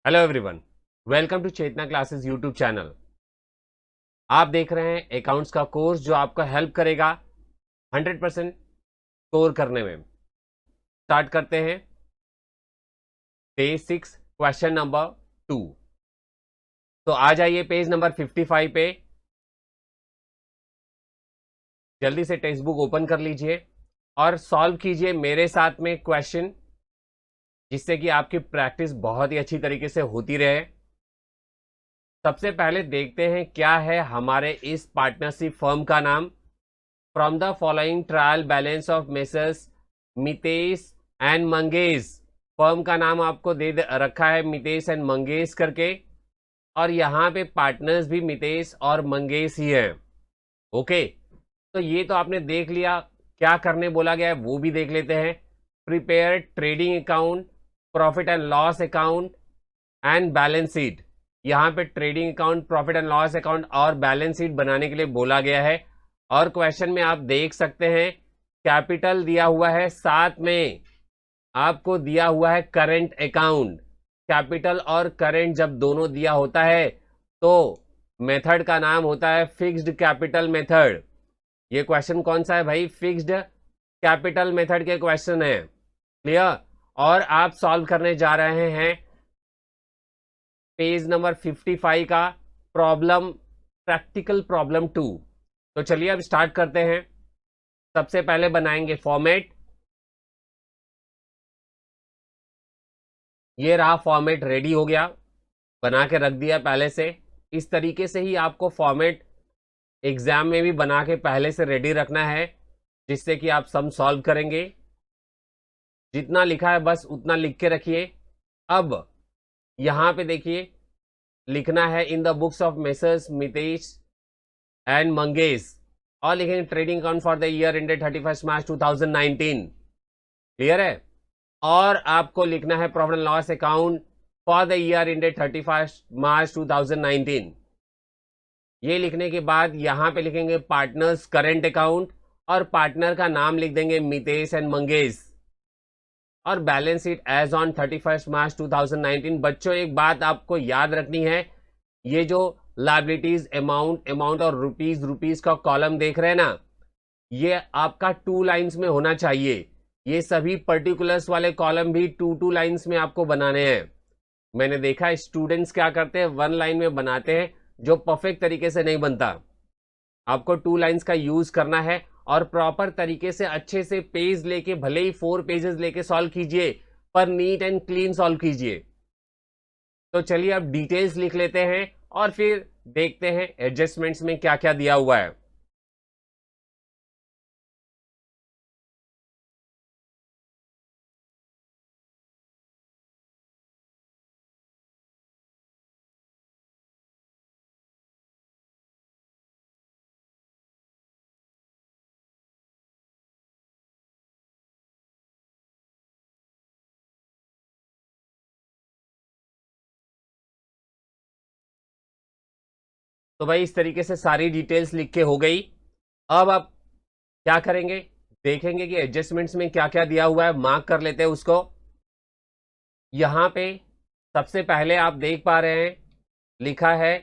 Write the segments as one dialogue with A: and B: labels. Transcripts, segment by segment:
A: Hello everyone, welcome to Chetna classes YouTube channel. आप देख रहे हैं अकाउंट्स का कोर्स जो आपको हेल्प करेगा 100% स्कोर करने में। स्टार्ट करते हैं डे 6 क्वेश्चन नंबर 2। तो आ जाइए पेज नंबर 55 पे, जल्दी से टेक्स्ट बुक ओपन कर लीजिए और सॉल्व कीजिए मेरे साथ में क्वेश्चन, जिससे कि आपकी प्रैक्टिस बहुत ही अच्छी तरीके से होती रहे। सबसे पहले देखते हैं क्या है हमारे इस पार्टनरशिप फर्म का नाम। From the following trial balance of messrs Mitesh and Mangesh. Firm का नाम आपको रखा है मितेश एंड मंगेश करके, और यहाँ पे पार्टनर्स भी मितेश और मंगेश ही है। ओके, तो ये तो आपने देख लिया। क्या करने बोला गया है वो भी देख लेते हैं। Prepare trading account, profit and loss account and balance sheet. यहाँ पे trading account, profit and loss account और बैलेंस शीट बनाने के लिए बोला गया है। और क्वेश्चन में आप देख सकते हैं कैपिटल दिया हुआ है, साथ में आपको दिया हुआ है करंट अकाउंट। कैपिटल और करंट जब दोनों दिया होता है तो मेथड का नाम होता है फिक्स्ड कैपिटल मेथड। ये क्वेश्चन कौन सा है भाई? फिक्स्ड कैपिटल मेथड के क्वेश्चन है। क्लियर? और आप सॉल्व करने जा रहे हैं पेज नंबर 55 का प्रॉब्लम, प्रैक्टिकल प्रॉब्लम 2। तो चलिए अब स्टार्ट करते हैं। सबसे पहले बनाएंगे फॉर्मेट। ये रहा फॉर्मेट, रेडी हो गया, बना के रख दिया पहले से। इस तरीके से ही आपको फॉर्मेट एग्जाम में भी बना के पहले से रेडी रखना है, जिससे कि आप सम सॉल्व करेंगे। जितना लिखा है बस उतना लिख के रखिए। अब यहां पे देखिए, लिखना है in the books of messrs Mitesh and Mangesh, और लिखेंगे trading account for the year ended 31 March 2019। Clear है? और आपको लिखना है profit and loss account for the year ended 31 मार्च 2019। ये लिखने के बाद यहां पे लिखेंगे पार्टनर्स करंट अकाउंट, और पार्टनर का नाम लिख देंगे मितेश एंड मंगेश, और बैलेंस शीट एज ऑन 31 मार्च 2019। बच्चों एक बात आपको याद रखनी है, ये जो लाइबिलिटीज अमाउंट, अमाउंट और रुपीज, रुपीज का कॉलम देख रहे हैं ना, ये आपका 2 लाइंस में होना चाहिए। ये सभी पर्टिकुलर्स वाले कॉलम भी 2 लाइंस में आपको बनाने हैं। मैंने देखा स्टूडेंट्स क्या करते हैं, 1 लाइन में बनाते हैं, जो परफेक्ट तरीके से नहीं बनता। आपको 2 लाइंस का यूज करना है, और प्रॉपर तरीके से अच्छे से पेज लेके, भले ही 4 पेजेस लेके सॉल्व कीजिए, पर नीट एंड क्लीन सॉल्व कीजिए। तो चलिए अब डिटेल्स लिख लेते हैं और फिर देखते हैं एडजस्टमेंट्स में क्या क्या दिया हुआ है। तो भाई इस तरीके से सारी डिटेल्स लिख के हो गई। अब आप क्या करेंगे, देखेंगे कि एडजस्टमेंट्स में क्या क्या दिया हुआ है, मार्क कर लेते हैं उसको। यहां पे सबसे पहले आप देख पा रहे हैं, लिखा है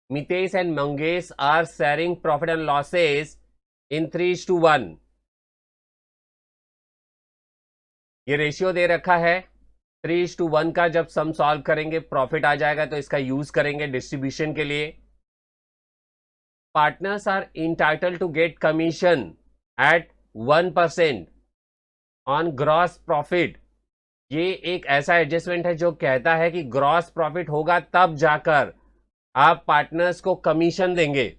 A: Mitesh and Mangesh are sharing profit and losses in 3:1। ये रेशियो दे रखा है 3:1 का। जब सम सॉल्व करेंगे प्रॉफिट आ जाएगा, तो इसका यूज करेंगे डिस्ट्रीब्यूशन के लिए। Partners are entitled to get commission at 1% on gross profit. ये एक ऐसा एडजस्टमेंट है जो कहता है कि ग्रॉस प्रॉफिट होगा तब जाकर आप पार्टनर्स को कमीशन देंगे।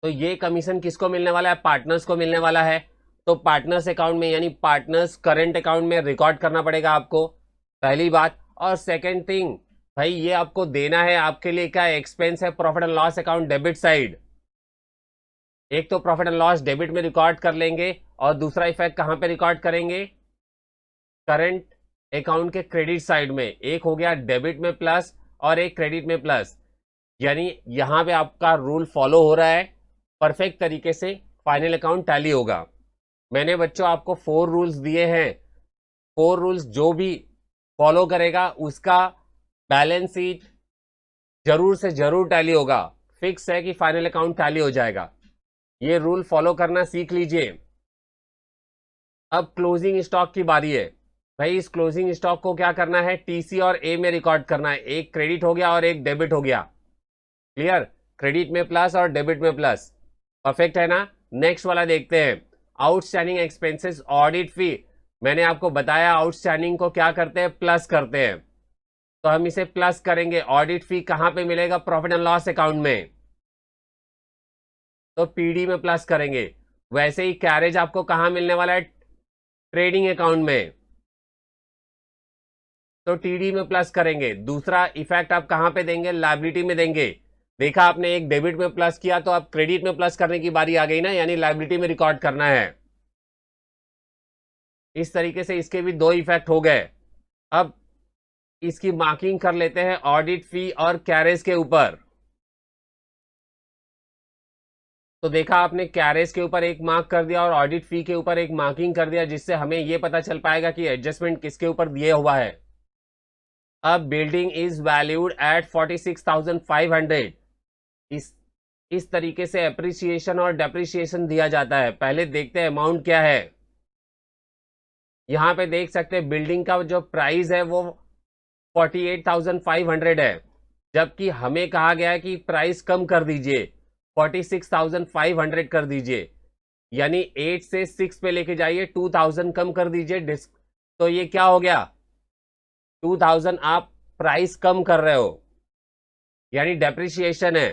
A: तो ये कमीशन किसको मिलने वाला है? पार्टनर्स को मिलने वाला है। तो पार्टनर्स अकाउंट में, यानी पार्टनर्स करंट अकाउंट में रिकॉर्ड करना पड़ेगा आपको, पहली बात। और सेकेंड थिंग, भाई ये आपको देना है, आपके लिए क्या एक्सपेंस है? Profit and loss account debit side. एक तो प्रॉफिट एंड लॉस डेबिट में रिकॉर्ड कर लेंगे, और दूसरा इफेक्ट कहां पे रिकॉर्ड करेंगे? करंट अकाउंट के क्रेडिट साइड में। एक हो गया डेबिट में प्लस, और एक क्रेडिट में प्लस। यानी यहां पे आपका रूल फॉलो हो रहा है, परफेक्ट तरीके से फाइनल अकाउंट टैली होगा। मैंने बच्चों आपको 4 रूल्स दिए हैं। 4 रूल्स जो भी फॉलो करेगा उसका बैलेंस शीट जरूर से जरूर टैली होगा। फिक्स है कि फाइनल अकाउंट टैली हो जाएगा। ये रूल फॉलो करना सीख लीजिए। अब क्लोजिंग स्टॉक की बारी है। भाई इस क्लोजिंग स्टॉक को क्या करना है, टीसी और ए में रिकॉर्ड करना है। एक क्रेडिट हो गया और एक डेबिट हो गया। क्लियर, क्रेडिट में प्लस और डेबिट में प्लस। परफेक्ट है ना। नेक्स्ट वाला देखते हैं, आउटस्टैंडिंग एक्सपेंसेस ऑडिट फी। मैंने आपको बताया आउटस्टैंडिंग को क्या करते हैं, प्लस करते हैं, तो हम इसे प्लस करेंगे। ऑडिट फी कहां पे मिलेगा, प्रॉफिट एंड लॉस अकाउंट में, तो पीडी में प्लस करेंगे। वैसे ही कैरेज आपको कहां मिलने वाला है, ट्रेडिंग अकाउंट में, तो टीडी में प्लस करेंगे। दूसरा इफेक्ट आप कहां पे देंगे, लायबिलिटी में देंगे। देखा आपने, एक डेबिट में प्लस किया तो अब क्रेडिट में प्लस करने की बारी आ गई ना, यानी लायबिलिटी में रिकॉर्ड करना है। इस तरीके से इसके भी दो इफेक्ट हो गए। अब इसकी मार्किंग कर लेते हैं ऑडिट फी और कैरेज के ऊपर। तो देखा आपने, कैरेज के ऊपर एक मार्क कर दिया और ऑडिट फी के ऊपर एक मार्किंग कर दिया, जिससे हमें यह पता चल पाएगा कि एडजस्टमेंट किसके ऊपर दिया हुआ है। अब बिल्डिंग इज वैल्यूड एट 46,500। इस तरीके से एप्रिसिएशन और डेप्रिसिएशन दिया जाता है। पहले देखते हैं अमाउंट क्या है। यहां पे देख सकते हैं बिल्डिंग का जो प्राइस है वो 48,500 है, जबकि हमें कहा गया है कि प्राइस कम कर दीजिए, 46,500 कर दीजिए, यानी 8 से 6 पे लेके जाइए, 2,000 कम कर दीजिए। तो ये क्या हो गया, 2,000 आप प्राइस कम कर रहे हो, यानी डेप्रिसिएशन है।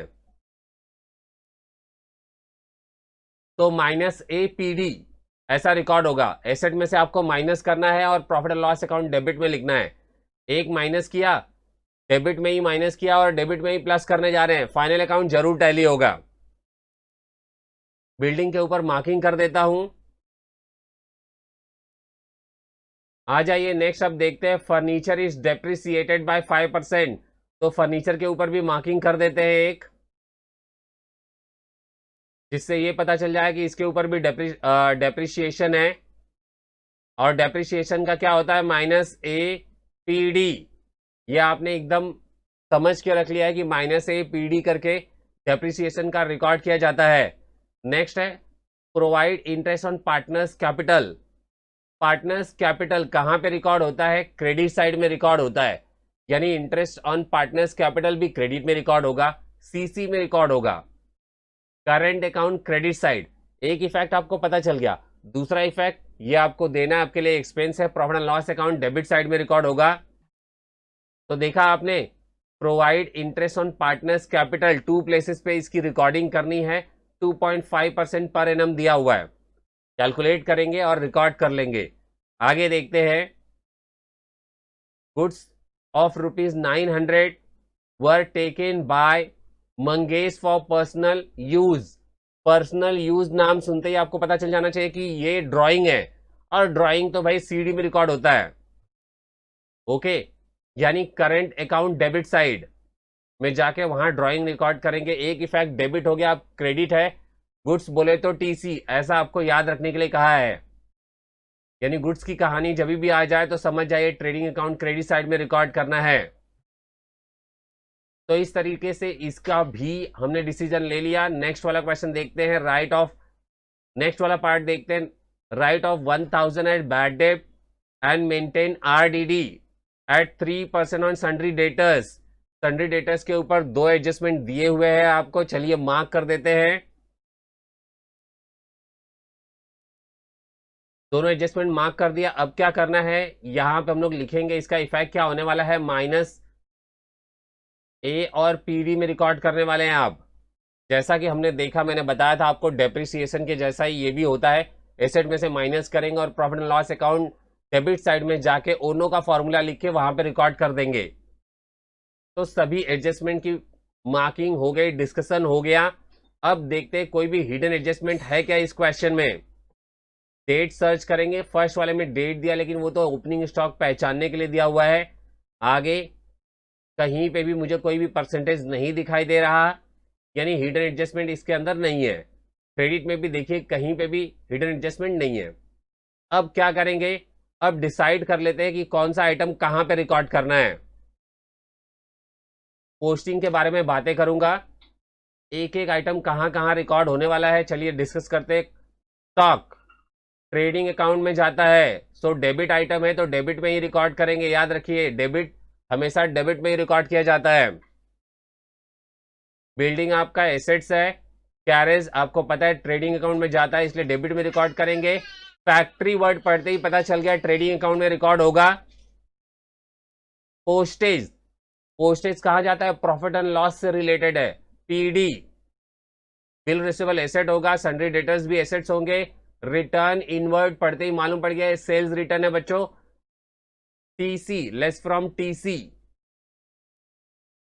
A: तो माइनस ए पीडी ऐसा रिकॉर्ड होगा। एसेट में से आपको माइनस करना है और profit and loss account debit में लिखना है। एक माइनस किया, डेबिट में ही माइनस किया और डेबिट में ही प्लस करने जा रहे हैं, फाइनल अकाउंट जरूर टैली होगा। बिल्डिंग के ऊपर मार्किंग कर देता हूं। आ जाइए नेक्स्ट, अब देखते हैं फर्नीचर इज डेप्रिसिएटेड बाय 5%। तो फर्नीचर के ऊपर भी मार्किंग कर देते हैं एक, जिससे ये पता चल जाए कि इसके ऊपर भी डेप्रिसिएशन है। और डेप्रिसिएशन का क्या होता है, माइनस ए पीडी। ये आपने एकदम समझ के रख लिया है कि माइनस ए पीडी करके डेप्रिसिएशन का रिकॉर्ड किया जाता है। नेक्स्ट है provide interest on partners capital. Partners capital कहां पे रिकॉर्ड होता है, क्रेडिट साइड में रिकॉर्ड होता है, यानी इंटरेस्ट ऑन पार्टनर्स कैपिटल भी क्रेडिट में रिकॉर्ड होगा, सीसी में रिकॉर्ड होगा। करंट अकाउंट क्रेडिट साइड, एक इफेक्ट आपको पता चल गया। दूसरा इफेक्ट ये आपको देना है, आपके लिए एक्सपेंस है, profit and loss account debit side में रिकॉर्ड होगा। तो देखा आपने, provide interest on partners capital 2 places पे इसकी रिकॉर्डिंग करनी है। 2.5% पर एनम दिया हुआ है, कैलकुलेट करेंगे और रिकॉर्ड कर लेंगे। आगे देखते हैं, goods of ₹900 were taken by Mangesh for personal use. Personal use नाम सुनते ही आपको पता चल जाना चाहिए कि ये ड्राइंग है, और ड्राइंग तो भाई सीडी में रिकॉर्ड होता है। ओके, यानी करंट अकाउंट डेबिट साइड में जाके वहां ड्राइंग रिकॉर्ड करेंगे। एक इफेक्ट डेबिट हो गया, अब क्रेडिट है, गुड्स बोले तो टीसी, ऐसा आपको याद रखने के लिए कहा है। यानी गुड्स की कहानी जब भी आ जाए तो समझ जाइए ट्रेडिंग अकाउंट क्रेडिट साइड में रिकॉर्ड करना है। तो इस तरीके से इसका भी हमने डिसीजन ले लिया। नेक्स्ट वाला क्वेश्चन देखते हैं, राइट ऑफ, नेक्स्ट वाला पार्ट देखते हैं, write off 1,000 at bad debt and maintain RDD at 3% on sundry debtors. Sundry debtors के ऊपर दो एडजस्टमेंट दिए हुए हैं आपको, चलिए मार्क कर देते हैं। दोनों एडजस्टमेंट मार्क कर दिया। अब क्या करना है, यहां पे हम लोग लिखेंगे इसका इफेक्ट क्या होने वाला है, माइनस ए और पीडी में रिकॉर्ड करने वाले हैं आप। जैसा कि हमने देखा, मैंने बताया था आपको, डेप्रिसिएशन के जैसा ही ये भी होता है। एसेट में से माइनस करेंगे और profit and loss account debit side में जाके ओनो का फॉर्मूला लिख के वहां पे रिकॉर्ड कर देंगे। तो सभी एडजस्टमेंट की मार्किंग हो गई, डिस्कशन हो गया। अब देखते हैं कोई भी हिडन एडजस्टमेंट है क्या इस क्वेश्चन में। डेट सर्च करेंगे, फर्स्ट वाले में डेट दिया, लेकिन वो तो ओपनिंग स्टॉक पहचानने के लिए दिया हुआ है। आगे कहीं पे भी मुझे कोई भी परसेंटेज नहीं दिखाई दे रहा, यानी हिडन एडजस्टमेंट इसके अंदर नहीं है। क्रेडिट में भी देखिए कहीं पे भी हिडन एडजस्टमेंट नहीं है। अब क्या करेंगे, अब डिसाइड कर लेते हैं कि कौन सा आइटम कहां पे रिकॉर्ड करना है। पोस्टिंग के बारे में बातें करूंगा, एक एक आइटम कहां कहां रिकॉर्ड होने वाला है, चलिए डिस्कस करते हैं। स्टॉक ट्रेडिंग अकाउंट में जाता है, सो डेबिट आइटम है तो डेबिट में ही रिकॉर्ड करेंगे, याद रखिए डेबिट हमेशा डेबिट में ही रिकॉर्ड किया जाता है। बिल्डिंग आपका एसेट्स है, कैरेज आपको पता है ट्रेडिंग अकाउंट में जाता है इसलिए डेबिट में रिकॉर्ड करेंगे। फैक्ट्री वर्ड पढ़ते ही पता चल गया ट्रेडिंग अकाउंट में रिकॉर्ड होगा। पोस्टेज, पोस्टेज कहा जाता है, प्रॉफिट एंड लॉस से रिलेटेड है, पीडी। बिल रिसीवेबल एसेट होगा, सन्ड्री डेटर्स भी एसेट्स होंगे। रिटर्न इनवर्ड पढ़ते ही मालूम पड़ गया सेल्स रिटर्न है बच्चों। TC less from TC,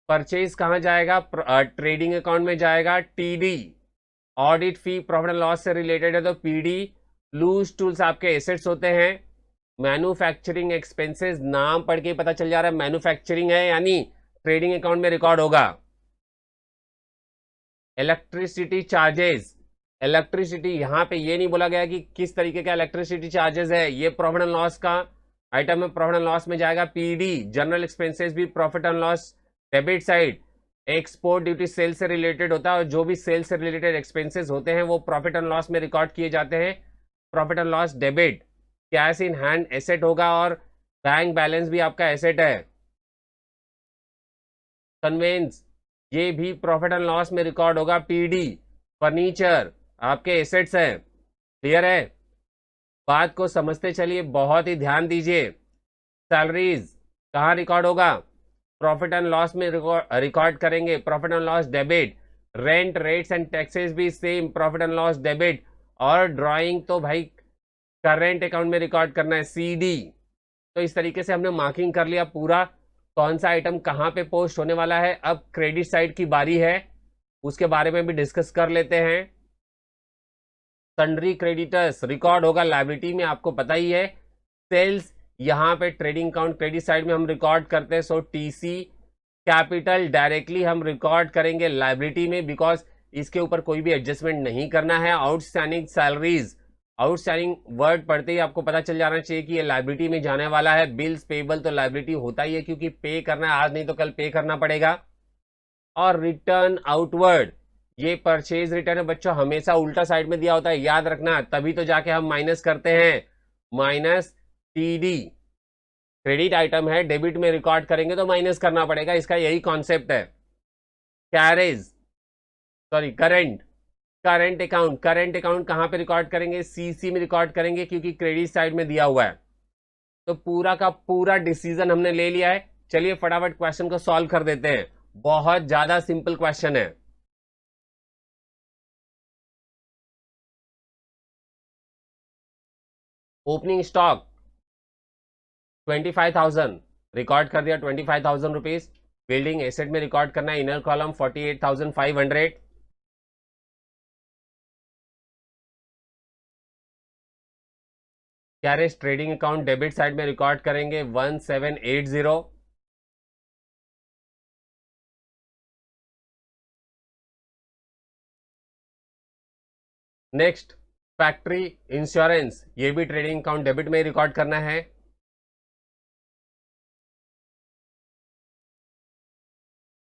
A: purchase कहां जाएगा, ट्रेडिंग अकाउंट में जाएगा। TD audit fee profit and loss से रिलेटेड है तो पीडी। लूज टूल्स आपके एसेट्स होते हैं। मैन्युफैक्चरिंग एक्सपेंसेस नाम पढ़ के पता चल जा रहा है मैन्युफैक्चरिंग है यानी ट्रेडिंग अकाउंट में रिकॉर्ड होगा। इलेक्ट्रिसिटी चार्जेस, इलेक्ट्रिसिटी यहां पे ये नहीं बोला गया कि किस तरीके का इलेक्ट्रिसिटी चार्जेस है, ये प्रॉफिट एंड लॉस का आइटम है, प्रॉफिट एंड लॉस में जाएगा। पीडी जनरल एक्सपेंसेस भी profit and loss debit side. Export duty sale से रिलेटेड होता है और जो भी सेल से रिलेटेड एक्सपेंसेस होते हैं वो प्रॉफिट एंड लॉस में रिकॉर्ड किए जाते हैं, profit and loss debit. Cash in hand asset होगा और बैंक बैलेंस भी आपका एसेट है। कन्वेंस ये भी प्रॉफिट एंड लॉस में रिकॉर्ड होगा, पीडी। फर्नीचर आपके एसेट्स हैं, क्लियर है, बात को समझते चलिए, बहुत ही ध्यान दीजिए। सैलरीज कहाँ रिकॉर्ड होगा, प्रॉफिट एंड लॉस में रिकॉर्ड करेंगे, profit and loss debit. Rent rates and taxes भी same, profit and loss debit. और ड्राइंग तो भाई करेंट अकाउंट में रिकॉर्ड करना है, सीडी। तो इस तरीके से हमने मार्किंग कर लिया पूरा कौन सा आइटम कहाँ पे पोस्ट होने वाला है। अब क्रेडिट साइड की बारी है, उसके बारे में भी डिस्कस कर लेते हैं। सन्ड्री क्रेडिटर्स रिकॉर्ड होगा लायबिलिटी में, आपको पता ही है। सेल्स यहाँ पे ट्रेडिंग अकाउंट क्रेडिट साइड में हम रिकॉर्ड करते हैं, सो टीसी। कैपिटल डायरेक्टली हम रिकॉर्ड करेंगे लायबिलिटी में बिकॉज इसके ऊपर कोई भी एडजस्टमेंट नहीं करना है। आउटस्टैंडिंग सैलरीज, आउटस्टैंडिंग वर्ड पढ़ते ही आपको पता चल जाना चाहिए कि ये लायबिलिटी में जाने वाला है। बिल्स पेबल तो लायबिलिटी होता ही है क्योंकि पे करना है, आज नहीं तो कल पे करना पड़ेगा। और रिटर्न आउटवर्ड ये परचेज रिटर्न है बच्चों, हमेशा उल्टा साइड में दिया होता है, याद रखना, तभी तो जाके हम माइनस करते हैं, माइनस टीडी। क्रेडिट आइटम है, डेबिट में रिकॉर्ड करेंगे तो माइनस करना पड़ेगा, इसका यही कॉन्सेप्ट है। Carriage sorry current, current account, current account कहां पे रिकॉर्ड करेंगे, सीसी में रिकॉर्ड करेंगे क्योंकि क्रेडिट साइड में दिया हुआ है। तो पूरा का पूरा डिसीजन हमने ले लिया है, चलिए फटाफट क्वेश्चन को सॉल्व कर देते हैं। बहुत ज्यादा सिंपल क्वेश्चन है। ओपनिंग स्टॉक 25,000 रिकॉर्ड कर दिया, 25,000 रुपीज। बिल्डिंग एसेट में रिकॉर्ड करना है, inner column 48,500। Carriage trading account debit side में रिकॉर्ड करेंगे 1780। नेक्स्ट फैक्ट्री इंश्योरेंस, ये भी ट्रेडिंग अकाउंट डेबिट में रिकॉर्ड करना है।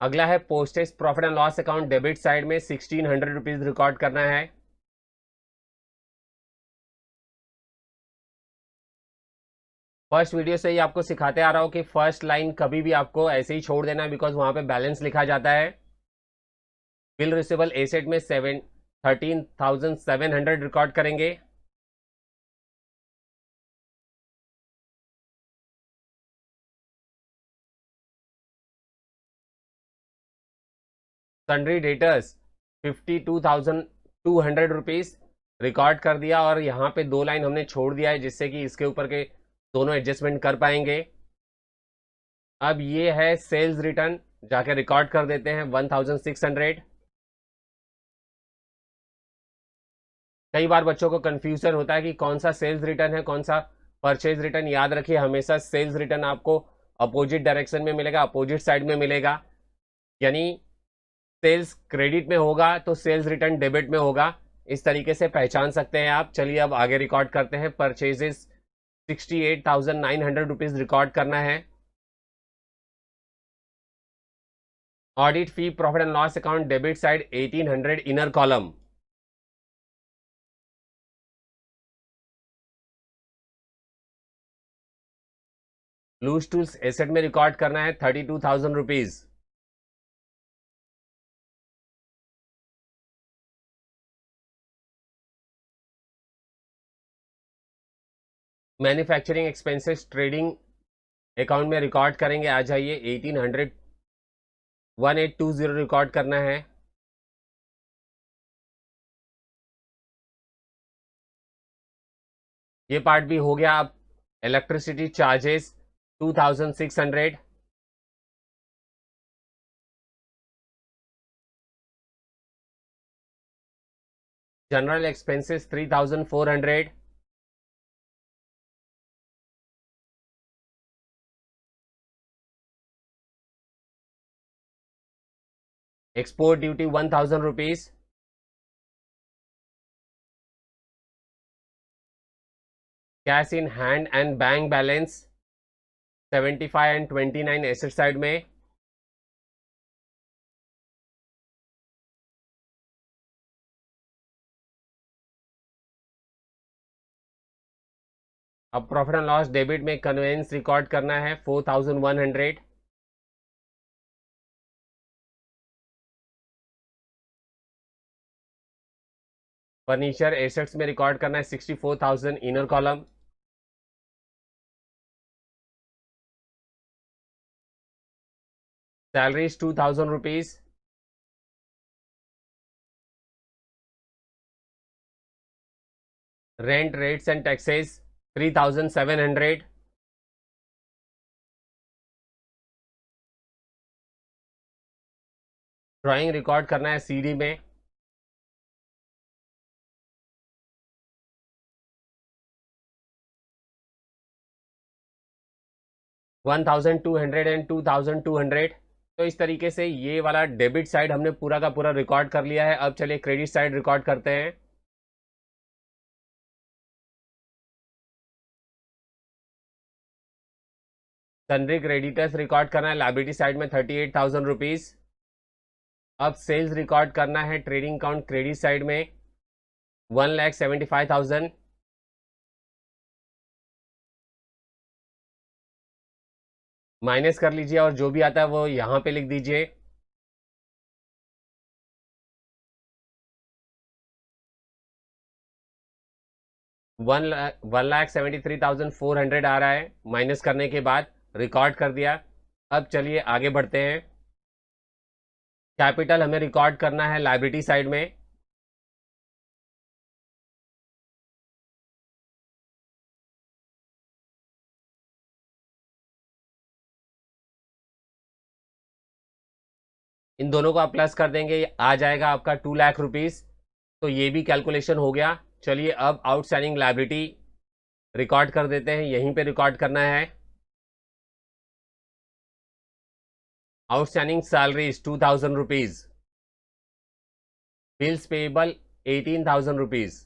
A: अगला है postage profit and loss account debit side में 1600 रुपीज रिकॉर्ड करना है। फर्स्ट वीडियो से ही आपको सिखाते आ रहा हूं कि फर्स्ट लाइन कभी भी आपको ऐसे ही छोड़ देना बिकॉज वहां पे बैलेंस लिखा जाता है। बिल रिसीवेबल एसेट में 13,700 रिकॉर्ड करेंगे। सन्ड्री डेटर्स 52,200 रुपीज रिकॉर्ड कर दिया और यहाँ पे दो लाइन हमने छोड़ दिया है जिससे कि इसके ऊपर के दोनों एडजस्टमेंट कर पाएंगे। अब ये है सेल्स रिटर्न, जाके रिकॉर्ड कर देते हैं 1,600। कई बार बच्चों को कंफ्यूजन होता है कि कौन सा सेल्स रिटर्न है कौन सा परचेज रिटर्न। याद रखिए हमेशा सेल्स रिटर्न आपको अपोजिट डायरेक्शन में मिलेगा, अपोजिट साइड में मिलेगा, यानी सेल्स क्रेडिट में होगा तो सेल्स रिटर्न डेबिट में होगा। इस तरीके से पहचान सकते हैं आप। चलिए अब आगे रिकॉर्ड करते हैं परचेजेस 68,900 रुपीज रिकॉर्ड करना है। Audit fee profit and loss account debit side 1800 inner column. Loose tools asset में रिकॉर्ड करना है 32,000 rupees. Manufacturing expenses trading account में रिकॉर्ड करेंगे, आ जाइए 1800 1820 रिकॉर्ड करना है। ये पार्ट भी हो गया। अब electricity charges 2600, general expenses 3400, export duty 1000 rupees, cash in hand and bank balance 75 and 29 asset side में। अब प्रॉफिट एंड लॉस डेबिट में कन्वेंस रिकॉर्ड करना है 4100, फर्नीचर एसेट्स में रिकॉर्ड करना है 64,000 inner column. Salaries 2000 rupees, rent rates and taxes 3700, drawing record करना है सीडी में। $1,200 एंड 2,200। तो इस तरीके से ये वाला डेबिट साइड हमने पूरा का पूरा रिकॉर्ड कर लिया है। अब चलिए क्रेडिट साइड रिकॉर्ड करते हैं। सन्ड्री क्रेडिटर्स रिकॉर्ड करना है लायबिलिटी साइड में 38,000 रुपीज। अब सेल्स रिकॉर्ड करना है ट्रेडिंग अकाउंट क्रेडिट साइड में 1,75,000। माइनस कर लीजिए और जो भी आता है वो यहां पे लिख दीजिए। $1,73,400 आ रहा है। माइनस करने के बाद रिकॉर्ड कर दिया। अब चलिए आगे बढ़ते हैं। कैपिटल हमें रिकॉर्ड करना है लायबिलिटी साइड में। इन दोनों को आप प्लस कर देंगे, आ जाएगा आपका 2 लाख रुपीज। तो ये भी कैलकुलेशन हो गया। चलिए अब आउटस्टैंडिंग लायबिलिटी रिकॉर्ड कर देते हैं, यहीं पे रिकॉर्ड करना है। Outstanding salaries 2,000 rupees, bills payable 18,000 rupees,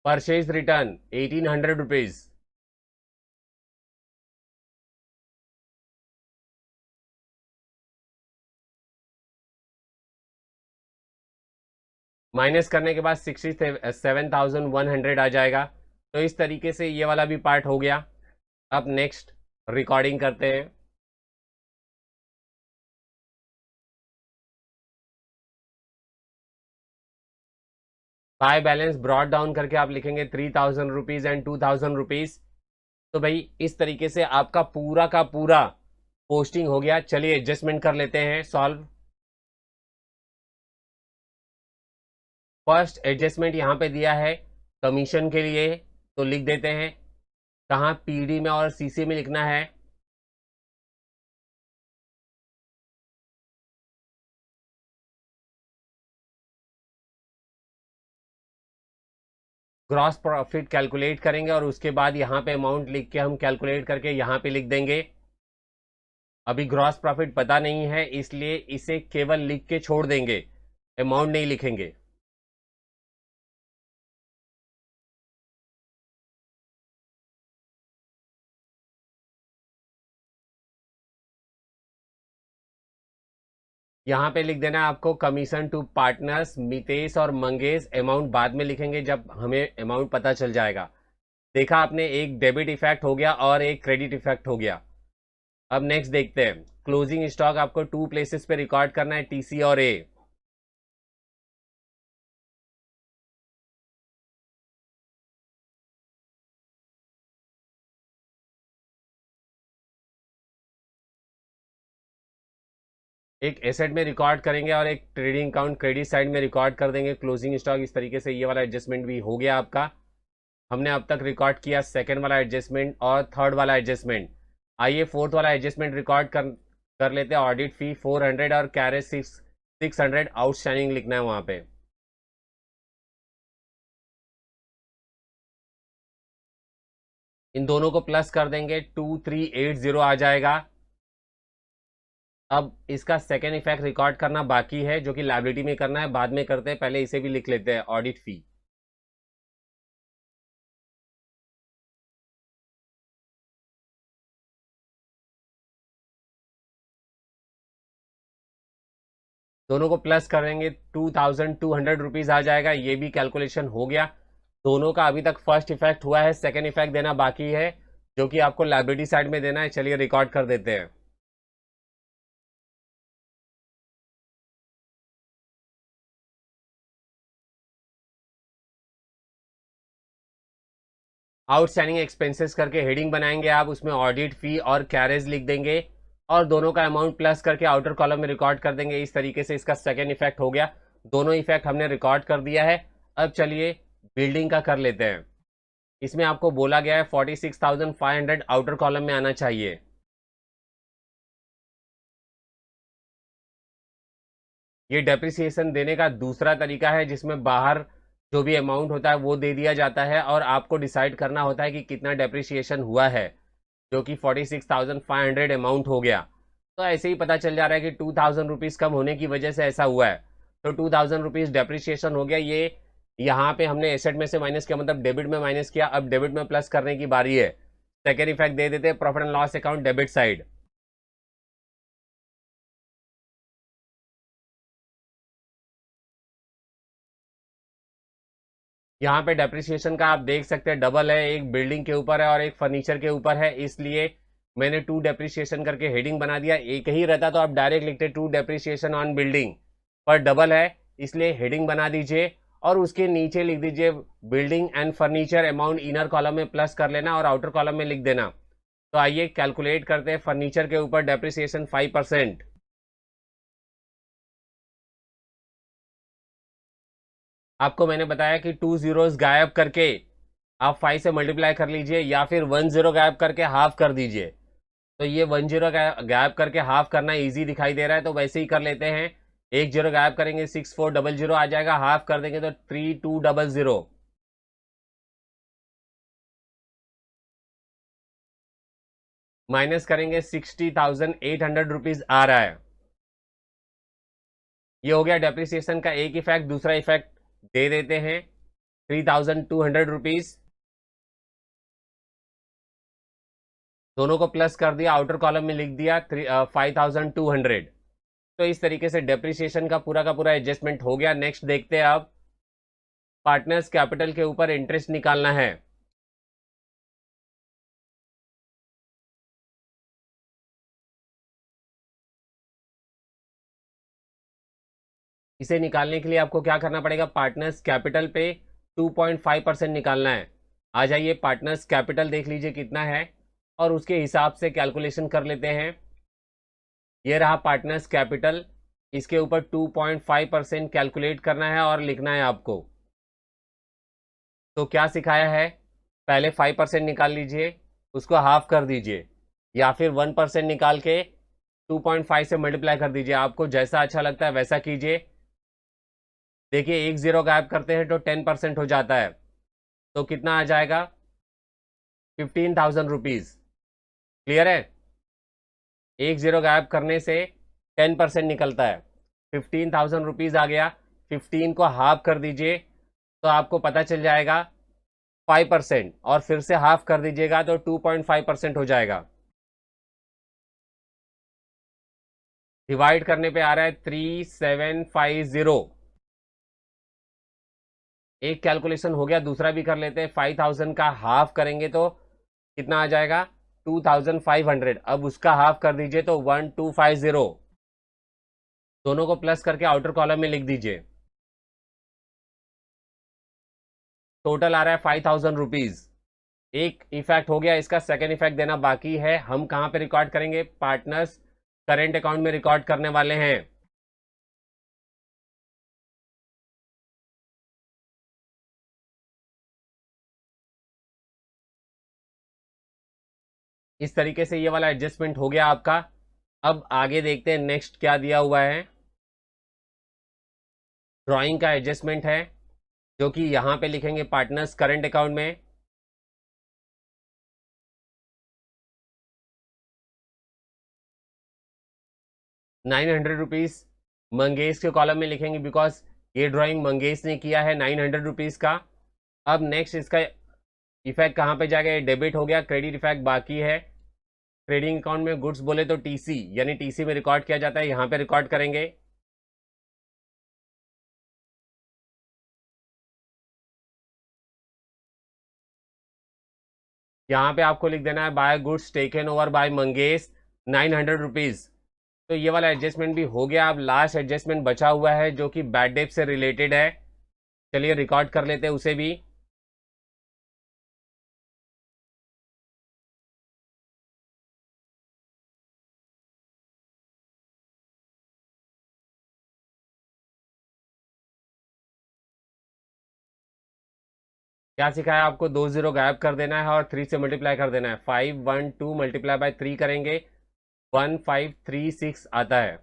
A: purchase return 1800 rupees, minus करने के बाद 67,100 आ जाएगा। तो इस तरीके से ये वाला भी पार्ट हो गया। अब नेक्स्ट रिकॉर्डिंग करते हैं। बाय बैलेंस ब्रॉड डाउन करके आप लिखेंगे 3,000 रुपीज एंड 2,000 रुपीज। तो भाई इस तरीके से आपका पूरा का पूरा पोस्टिंग हो गया। चलिए एडजस्टमेंट कर लेते हैं सॉल्व। फर्स्ट एडजस्टमेंट यहाँ पे दिया है कमीशन के लिए, तो लिख देते हैं। कहाँ, पीडी में और सीसी में लिखना है। ग्रॉस प्रॉफिट कैलकुलेट करेंगे और उसके बाद यहाँ पे अमाउंट लिख के हम कैलकुलेट करके यहाँ पे लिख देंगे। अभी ग्रॉस प्रॉफिट पता नहीं है इसलिए इसे केवल लिख के छोड़ देंगे। अमाउंट नहीं लिखेंगे। यहाँ पे लिख देना है आपको कमीशन टू पार्टनर्स मितेश और मंगेश। अमाउंट बाद में लिखेंगे जब हमें अमाउंट पता चल जाएगा। देखा आपने, एक डेबिट इफेक्ट हो गया और एक क्रेडिट इफेक्ट हो गया। अब नेक्स्ट देखते हैं। क्लोजिंग स्टॉक आपको 2 प्लेसेस पे रिकॉर्ड करना है, टीसी और ए। एक एसेट में रिकॉर्ड करेंगे और एक ट्रेडिंग अकाउंट क्रेडिट साइड में रिकॉर्ड कर देंगे क्लोजिंग स्टॉक। इस तरीके से ये वाला एडजस्टमेंट भी हो गया आपका। हमने अब तक रिकॉर्ड किया सेकंड वाला एडजस्टमेंट और थर्ड वाला एडजस्टमेंट। आइए फोर्थ वाला एडजस्टमेंट रिकॉर्ड कर लेते हैं। ऑडिट फी 400 और कैरेज 600 आउटस्टैंडिंग लिखना है वहां पे। इन दोनों को प्लस कर देंगे, 2380 आ जाएगा। अब इसका सेकेंड इफेक्ट रिकॉर्ड करना बाकी है, जो कि लायबिलिटी में करना है, बाद में करते हैं। पहले इसे भी लिख लेते हैं, ऑडिट फी। दोनों को प्लस करेंगे, 2200 आ जाएगा। ये भी कैलकुलेशन हो गया। दोनों का अभी तक फर्स्ट इफेक्ट हुआ है, सेकेंड इफेक्ट देना बाकी है, जो कि आपको लायबिलिटी साइड में देना है। चलिए रिकॉर्ड कर देते हैं। आउटस्टैंडिंग एक्सपेंसेस करके हेडिंग बनाएंगे आप, उसमें ऑडिट फी और कैरेज लिख देंगे और दोनों का अमाउंट प्लस करके आउटर कॉलम में रिकॉर्ड कर देंगे। इस तरीके से इसका सेकेंड इफेक्ट हो गया। दोनों इफेक्ट हमने रिकॉर्ड कर दिया है। अब चलिए बिल्डिंग का कर लेते हैं। इसमें आपको बोला गया है 46,500 आउटर कॉलम में आना चाहिए। ये डेप्रिसिएशन देने का दूसरा तरीका है, जिसमें बाहर जो भी अमाउंट होता है वो दे दिया जाता है और आपको डिसाइड करना होता है कि कितना डेप्रिसिएशन हुआ है, जो कि 46,500 अमाउंट हो गया। तो ऐसे ही पता चल जा रहा है कि 2,000 रुपीज़ कम होने की वजह से ऐसा हुआ है। तो 2,000 रुपीज़ डेप्रिसिएशन हो गया। ये यहाँ पे हमने एसेट में से माइनस किया, मतलब डेबिट में माइनस किया। अब डेबिट में प्लस करने की बारी है। सेकेंड इफेक्ट दे देते हैं, profit and loss account debit side. यहाँ पे डेप्रिसिएशन का आप देख सकते हैं डबल है, एक बिल्डिंग के ऊपर है और एक फर्नीचर के ऊपर है, इसलिए मैंने 2 डेप्रिसिएशन करके हेडिंग बना दिया। एक ही रहता तो आप डायरेक्ट लिखते 2 डेप्रिसिएशन ऑन बिल्डिंग, पर डबल है इसलिए हेडिंग बना दीजिए और उसके नीचे लिख दीजिए building and furniture amount. Inner column में प्लस कर लेना और आउटर कॉलम में लिख देना। तो आइए कैलकुलेट करते हैं। फर्नीचर के ऊपर डेप्रिसिएशन 5%। आपको मैंने बताया कि 2 जीरोस गायब करके आप 5 से मल्टीप्लाई कर लीजिए, या फिर 1 जीरो गायब करके हाफ कर दीजिए। तो ये 1 जीरो गायब करके हाफ करना इजी दिखाई दे रहा है, तो वैसे ही कर लेते हैं। एक जीरो गायब करेंगे 6400 आ जाएगा, हाफ कर देंगे तो 3200। माइनस करेंगे 60,800 रुपीज आ रहा है। ये हो गया डेप्रिसिएशन का एक इफेक्ट। दूसरा इफेक्ट दे देते हैं, 3,200 रुपीज। दोनों को प्लस कर दिया, आउटर कॉलम में लिख दिया 5,200। तो इस तरीके से डेप्रिसिएशन का पूरा एडजस्टमेंट हो गया। नेक्स्ट देखते हैं अब पार्टनर्स कैपिटल के ऊपर इंटरेस्ट निकालना है। इसे निकालने के लिए आपको क्या करना पड़ेगा, पार्टनर्स कैपिटल पे 2.5% निकालना है। आ जाइए पार्टनर्स कैपिटल देख लीजिए कितना है और उसके हिसाब से कैलकुलेशन कर लेते हैं। ये रहा पार्टनर्स कैपिटल। इसके ऊपर 2.5% कैलकुलेट करना है और लिखना है आपको। तो क्या सिखाया है, पहले 5% निकाल लीजिए, उसको हाफ कर दीजिए, या फिर 1% निकाल के 2.5 से मल्टीप्लाई कर दीजिए। आपको जैसा अच्छा लगता है वैसा कीजिए। देखिए एक जीरो गायब करते हैं तो 10% हो जाता है, तो कितना आ जाएगा, 15,000 रुपीज। क्लियर है, एक जीरो गायब करने से 10% निकलता है, 15,000 रुपीज आ गया। 15 को हाफ कर दीजिए तो आपको पता चल जाएगा 5%, और फिर से हाफ कर दीजिएगा तो 2.5% हो जाएगा। डिवाइड करने पे आ रहा है 3750। एक कैलकुलेशन हो गया, दूसरा भी कर लेते हैं। 5000 का हाफ करेंगे तो कितना आ जाएगा? 2500। अब उसका हाफ कर दीजिए तो 1250। दोनों को प्लस करके आउटर कॉलम में लिख दीजिए। टोटल आ रहा है 5000 रुपीज। एक इफेक्ट हो गया, इसका सेकेंड इफेक्ट देना बाकी है। हम कहां पे रिकॉर्ड करेंगे? पार्टनर्स करेंट अकाउंट में रिकॉर्ड करने वाले हैं। इस तरीके से ये वाला एडजस्टमेंट हो गया आपका। अब आगे देखते हैं नेक्स्ट क्या दिया हुआ है। ड्राइंग का एडजस्टमेंट है, जो कि यहां पे लिखेंगे पार्टनर्स करंट अकाउंट में। ₹900 मंगेश के कॉलम में लिखेंगे, बिकॉज ये ड्राइंग मंगेश ने किया है। ₹900 का। अब नेक्स्ट इसका इफेक्ट कहां पे जाएगा? ये डेबिट हो गया, क्रेडिट इफेक्ट बाकी है। ट्रेडिंग अकाउंट में गुड्स बोले तो टीसी, यानी टीसी में रिकॉर्ड किया जाता है, यहां पे रिकॉर्ड करेंगे। यहाँ पे आपको लिख देना है by goods taken over by Mangesh ₹900। तो ये वाला एडजस्टमेंट भी हो गया। अब लास्ट एडजस्टमेंट बचा हुआ है, जो कि बैड डेट से रिलेटेड है। चलिए रिकॉर्ड कर लेते हैं उसे भी। क्या सिखाया आपको? 2 जीरो गायब कर देना है और 3 से मल्टीप्लाई कर देना है। 512 मल्टीप्लाई बाय 3 करेंगे, 1536 आता है।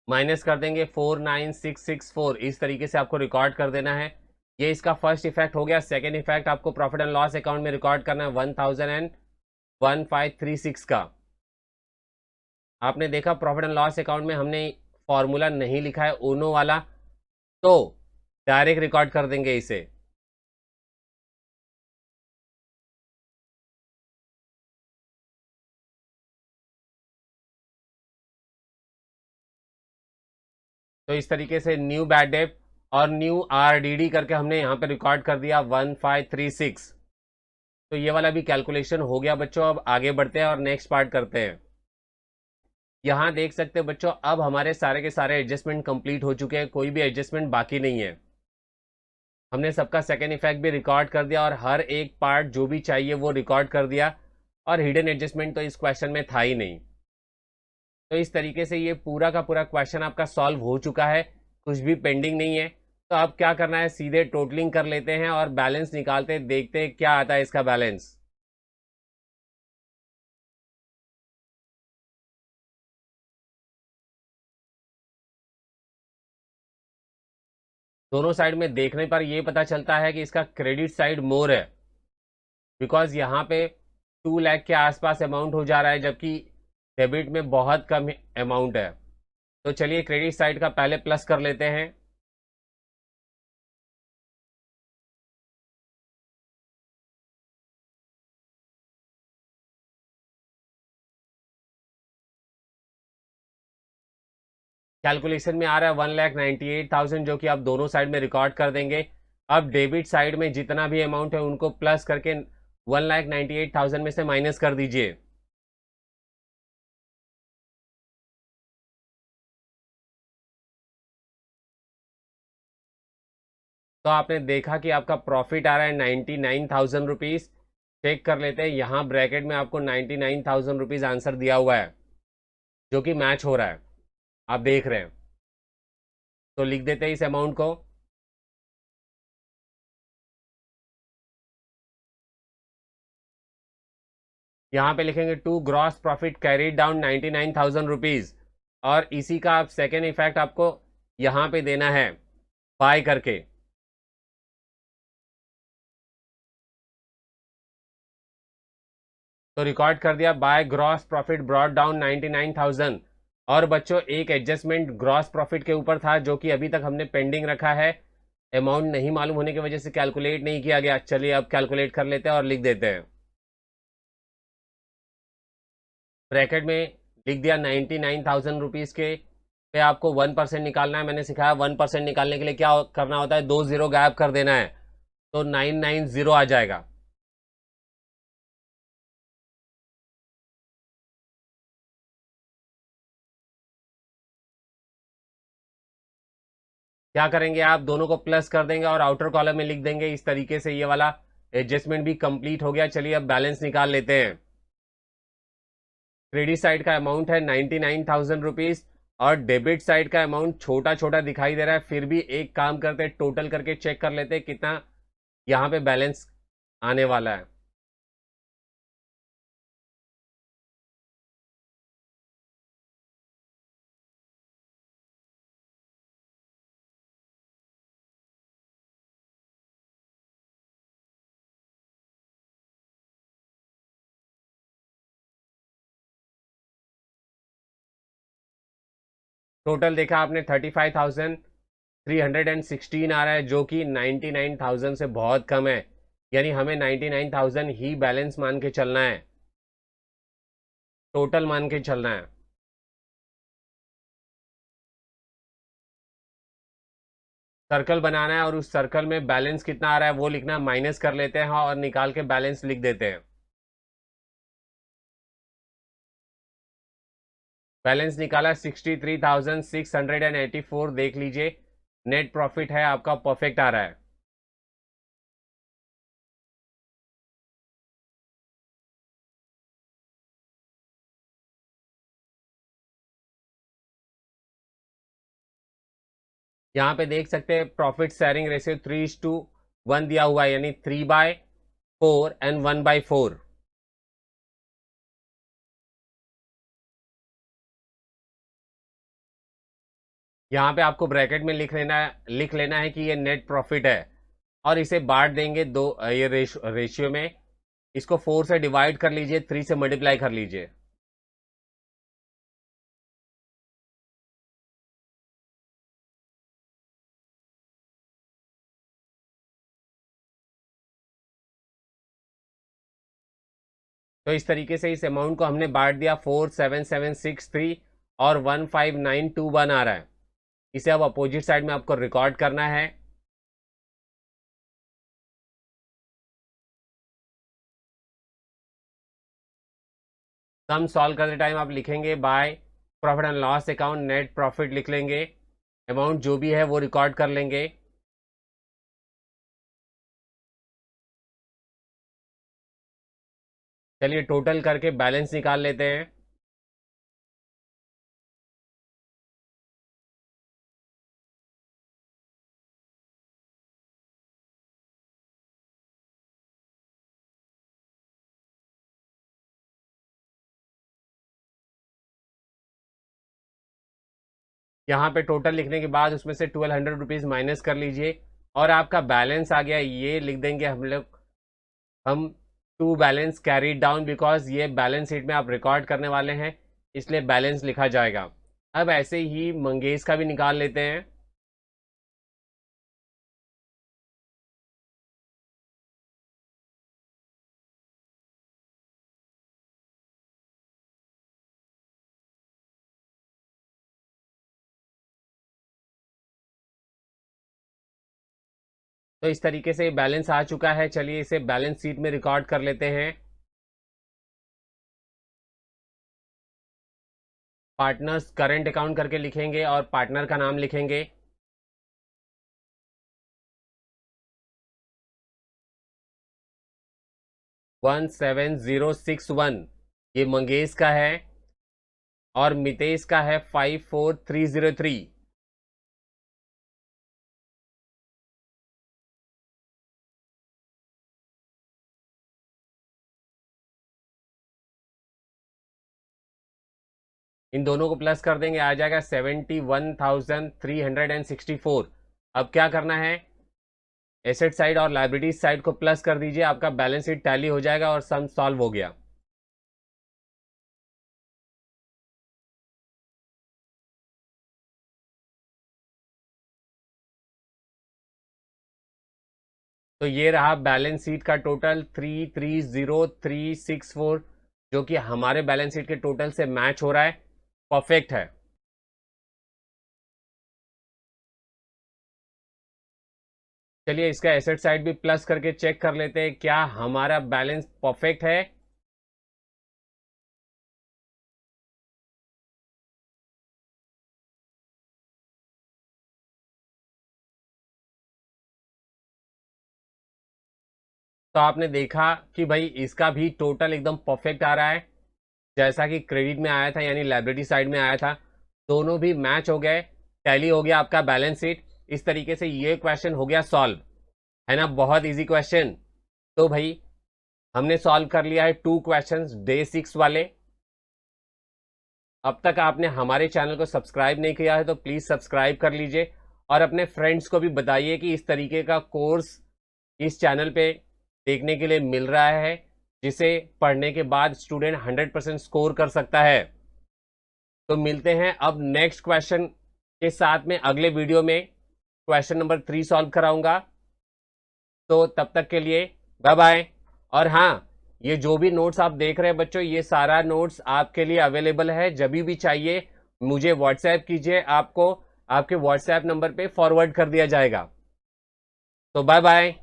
A: माइनस कर देंगे 49664। इस तरीके से आपको रिकॉर्ड कर देना है। ये इसका फर्स्ट इफेक्ट हो गया। सेकेंड इफेक्ट आपको प्रॉफिट एंड लॉस अकाउंट में रिकॉर्ड करना है 101536 का। आपने देखा प्रॉफिट एंड लॉस अकाउंट में हमने फॉर्मूला नहीं लिखा है ओनो वाला, तो डायरेक्ट रिकॉर्ड कर देंगे इसे। तो इस तरीके से न्यू बैड डेट और न्यू आरडीडी करके हमने यहाँ पे रिकॉर्ड कर दिया 1536। तो ये वाला भी कैलकुलेशन हो गया बच्चों। अब आगे बढ़ते हैं और नेक्स्ट पार्ट करते हैं। यहाँ देख सकते हैं बच्चों, अब हमारे सारे के सारे एडजस्टमेंट कंप्लीट हो चुके हैं, कोई भी एडजस्टमेंट बाकी नहीं है। हमने सबका सेकेंड इफेक्ट भी रिकॉर्ड कर दिया और हर एक पार्ट जो भी चाहिए वो रिकॉर्ड कर दिया। और हिडन एडजस्टमेंट तो इस क्वेश्चन में था ही नहीं। तो इस तरीके से ये पूरा का पूरा क्वेश्चन आपका सॉल्व हो चुका है, कुछ भी पेंडिंग नहीं है। तो अब क्या करना है, सीधे टोटलिंग कर लेते हैं और बैलेंस निकालते हैं, देखते हैं क्या आता है इसका बैलेंस। दोनों साइड में देखने पर यह पता चलता है कि इसका क्रेडिट साइड मोर है, बिकॉज यहाँ पे 2 लाख के आसपास अमाउंट हो जा रहा है, जबकि डेबिट में बहुत कम अमाउंट है। तो चलिए क्रेडिट साइड का पहले प्लस कर लेते हैं। कैलकुलेशन में आ रहा है 1,98,000, जो कि आप दोनों साइड में रिकॉर्ड कर देंगे। अब डेबिट साइड में जितना भी अमाउंट है उनको प्लस करके 1,98,000 में से माइनस कर दीजिए। तो आपने देखा कि आपका प्रॉफिट आ रहा है 99,000 रुपीज। चेक कर लेते हैं, यहाँ ब्रैकेट में आपको 99,000 रुपीज आंसर दिया हुआ है, जो कि मैच हो रहा है, आप देख रहे हैं। तो लिख देते हैं इस अमाउंट को। यहाँ पे लिखेंगे to gross profit carried down 99,000 rupees, और इसी का आप सेकेंड इफेक्ट आपको यहाँ पे देना है बाय करके। तो रिकॉर्ड कर दिया by gross profit brought down 99,000। और बच्चों एक एडजस्टमेंट ग्रॉस प्रॉफिट के ऊपर था जो कि अभी तक हमने पेंडिंग रखा है, अमाउंट नहीं मालूम होने की वजह से कैलकुलेट नहीं किया गया। चलिए अब कैलकुलेट कर लेते हैं और लिख देते हैं। ब्रैकेट में लिख दिया 99,000 रुपीज़ के पे आपको 1% निकालना है। मैंने सिखाया 1% निकालने के लिए क्या करना होता है, 2 जीरो गायब कर देना है, तो 990 आ जाएगा। क्या करेंगे आप, दोनों को प्लस कर देंगे और आउटर कॉलम में लिख देंगे। इस तरीके से ये वाला एडजस्टमेंट भी कंप्लीट हो गया। चलिए अब बैलेंस निकाल लेते हैं। क्रेडिट साइड का अमाउंट है 99,000 रुपीज और डेबिट साइड का अमाउंट छोटा छोटा दिखाई दे रहा है, फिर भी एक काम करते हैं, टोटल करके चेक कर लेते हैं कितना यहाँ पे बैलेंस आने वाला है। टोटल देखा आपने 35,316 आ रहा है, जो कि 99,000 से बहुत कम है। यानी हमें 99,000 ही बैलेंस मान के चलना है, टोटल मान के चलना है। सर्कल बनाना है और उस सर्कल में बैलेंस कितना आ रहा है वो लिखना है, माइनस कर लेते हैं और निकाल के बैलेंस लिख देते हैं। बैलेंस निकाला 63,684, देख लीजिए नेट प्रॉफिट है आपका परफेक्ट आ रहा है। यहाँ पे देख सकते हैं प्रॉफिट शेयरिंग रेशियो 3:1 दिया हुआ है, यानी 3/4 एंड 1/4। यहाँ पे आपको ब्रैकेट में लिख लेना है कि ये नेट प्रॉफिट है और इसे बांट देंगे दो, ये रेशियो में। इसको 4 से डिवाइड कर लीजिए, 3 से मल्टीप्लाई कर लीजिए। तो इस तरीके से इस अमाउंट को हमने बांट दिया। 47763 और 15921 आ रहा है। इसे अब अपोजिट साइड में आपको रिकॉर्ड करना है। सम सॉल्व करते टाइम आप लिखेंगे by profit and loss account, net profit लिख लेंगे, अमाउंट जो भी है वो रिकॉर्ड कर लेंगे। चलिए टोटल करके बैलेंस निकाल लेते हैं। यहाँ पे टोटल लिखने के बाद उसमें से 1200 रुपीज़ माइनस कर लीजिए और आपका बैलेंस आ गया। ये लिख देंगे हम लोग, हम to balance carry down, because ये बैलेंस शीट में आप रिकॉर्ड करने वाले हैं, इसलिए बैलेंस लिखा जाएगा। अब ऐसे ही मंगेश का भी निकाल लेते हैं। तो इस तरीके से बैलेंस आ चुका है। चलिए इसे बैलेंस शीट में रिकॉर्ड कर लेते हैं। पार्टनर्स करंट अकाउंट करके लिखेंगे और पार्टनर का नाम लिखेंगे। वन 7061 ये मंगेश का है और मितेश का है 54303। इन दोनों को प्लस कर देंगे, आ जाएगा 71,364। अब क्या करना है, एसेट साइड और लाइबिलिटीज साइड को प्लस कर दीजिए, आपका बैलेंस शीट टैली हो जाएगा और सम सॉल्व हो गया। तो ये रहा बैलेंस शीट का टोटल 330364, जो कि हमारे बैलेंस शीट के टोटल से मैच हो रहा है, परफेक्ट है। चलिए इसका एसेट साइड भी प्लस करके चेक कर लेते हैं क्या हमारा बैलेंस परफेक्ट है। तो आपने देखा कि भाई इसका भी टोटल एकदम परफेक्ट आ रहा है, जैसा कि क्रेडिट में आया था यानी लायबिलिटी साइड में आया था, दोनों भी मैच हो गए, टैली हो गया आपका बैलेंस शीट। इस तरीके से ये क्वेश्चन हो गया सॉल्व, है ना, बहुत इजी क्वेश्चन। तो भाई हमने सॉल्व कर लिया है 2 क्वेश्चंस डे 6 वाले। अब तक आपने हमारे चैनल को सब्सक्राइब नहीं किया है तो प्लीज सब्सक्राइब कर लीजिए, और अपने फ्रेंड्स को भी बताइए कि इस तरीके का कोर्स इस चैनल पे देखने के लिए मिल रहा है, जिसे पढ़ने के बाद स्टूडेंट 100% स्कोर कर सकता है। तो मिलते हैं अब नेक्स्ट क्वेश्चन के साथ में अगले वीडियो में, क्वेश्चन नंबर 3 सॉल्व कराऊंगा। तो तब तक के लिए बाय बाय। और हाँ, ये जो भी नोट्स आप देख रहे हैं बच्चों, ये सारा नोट्स आपके लिए अवेलेबल है, जब भी चाहिए मुझे व्हाट्सएप कीजिए, आपको आपके व्हाट्सएप नंबर पे फॉरवर्ड कर दिया जाएगा। तो बाय बाय।